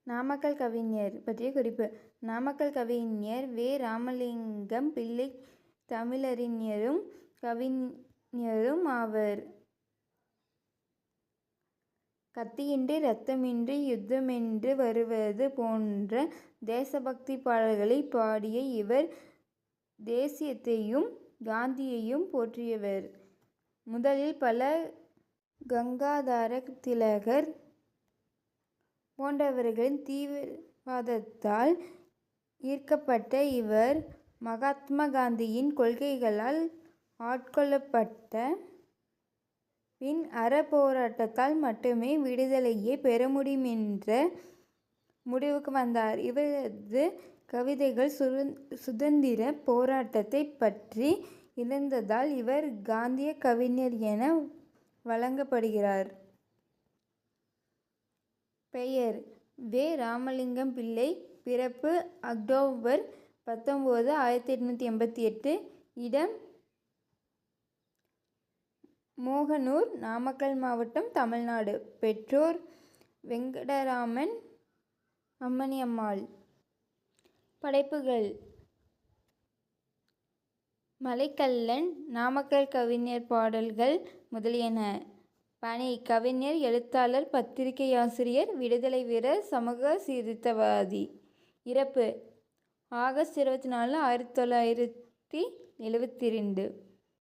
நாமக்கல் கவிஞர் பற்றிய குறிப்பு. நாமக்கல் கவிஞர் வே. ராமலிங்கம் பிள்ளை தமிழறிஞரும் கவிஞரும் ஆவர். கத்தியின்றி இரத்தமின்றி யுத்தமென்று வருவது போன்ற தேசபக்தி பாடல்களை பாடிய இவர் தேசியத்தையும் காந்தியையும் போற்றியவர். முதலில் பல கங்காதர திலகர் போன்றவர்களின் தீவிரவாதத்தால் ஈர்க்கப்பட்ட இவர் மகாத்மா காந்தியின் கொள்கைகளால் ஆட்கொள்ளப்பட்ட பின் அறப்போராட்டத்தால் மட்டுமே விடுதலையை பெற முடியும் என்ற முடிவுக்கு வந்தார். இவரது கவிதைகள் சுதந்திர போராட்டத்தை பற்றி இருந்ததால் இவர் காந்திய கவிஞர் என வழங்கப்படுகிறார். பெயர் வே. ராமலிங்கம் பிள்ளை. பிறப்பு அக்டோபர் 19, 1888. இடம் மோகனூர், நாமக்கல் மாவட்டம், தமிழ்நாடு. பெற்றோர் வெங்கடராமன், அம்மணியம்மாள். படைப்புகள்: மலைக்கல்லன், நாமக்கல் கவிஞர் பாடல்கள் முதலியன. பணி: கவிஞர், எழுத்தாளர், பத்திரிகையாசிரியர், விடுதலை வீரர், சமூக சீர்திருத்தவாதி. இறப்பு: ஆகஸ்ட் 24, 1972.